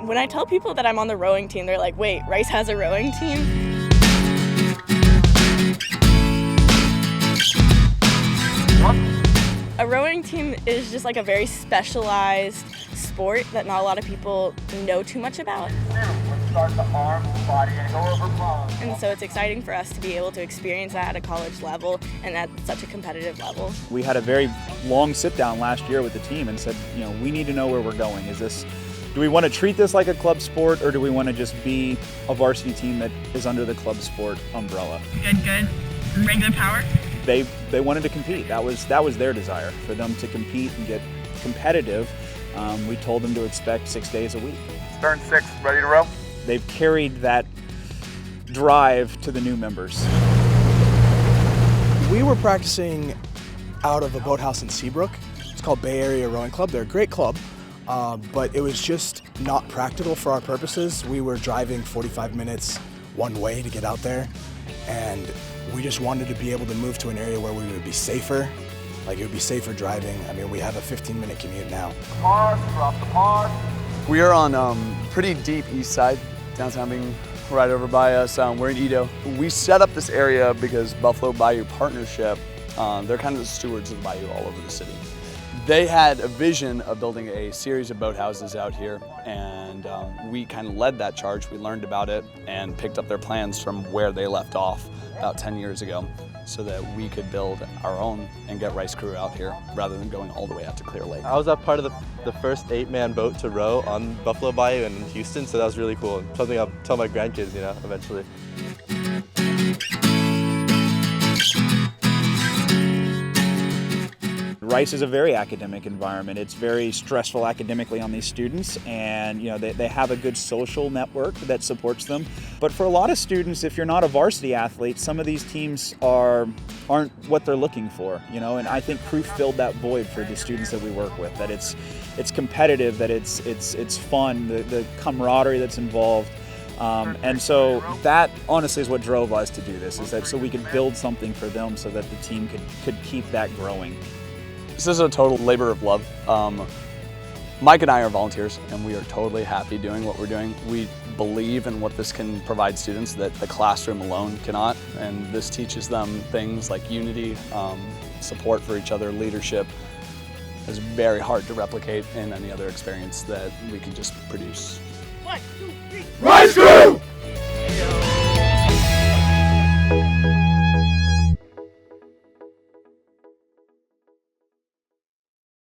When I tell people that I'm on the rowing team, they're like, wait, Rice has a rowing team? A rowing team is just like a very specialized sport that not a lot of people know too much about. And so it's exciting for us to be able to experience that at a college level and at such a competitive level. We had a very long sit down last year with the team and said, you know, we need to know where we're going. Do we want to treat this like a club sport, or do we want to just be a varsity team that is under the club sport umbrella? Good. Regular power? They wanted to compete. That was their desire, for them to compete and get competitive. We told them to expect 6 days a week. Stern 6, ready to row? They've carried that drive to the new members. We were practicing out of a boathouse in Seabrook. It's called Bay Area Rowing Club. They're a great club, but it was just not practical for our purposes. We were driving 45 minutes one way to get out there, and we just wanted to be able to move to an area where we would be safer. Like, it would be safer driving. I mean, we have a 15-minute commute now. Pause, drop the pause. We are on pretty deep east side, downtown being right over by us. We're in Edo. We set up this area because Buffalo Bayou Partnership, they're kind of the stewards of the Bayou all over the city. They had a vision of building a series of boathouses out here, and we kind of led that charge. We learned about it and picked up their plans from where they left off about 10 years ago, so that we could build our own and get Rice Crew out here rather than going all the way out to Clear Lake. I was a part of the first 8-man boat to row on Buffalo Bayou in Houston, so that was really cool. Something I'll tell my grandkids, you know, eventually. Rice is a very academic environment. It's very stressful academically on these students, and you know they have a good social network that supports them. But for a lot of students, if you're not a varsity athlete, some of these teams aren't what they're looking for. You know, and I think Crew filled that void for the students that we work with. That it's competitive, that it's fun, the camaraderie that's involved. And so that honestly is what drove us to do this, is that so we could build something for them so that the team could keep that growing. This is a total labor of love. Mike and I are volunteers, and we are totally happy doing what we're doing. We believe in what this can provide students that the classroom alone cannot, and this teaches them things like unity, support for each other, leadership. It's very hard to replicate in any other experience that we can just produce. 1, 2, 3. Rice Crew!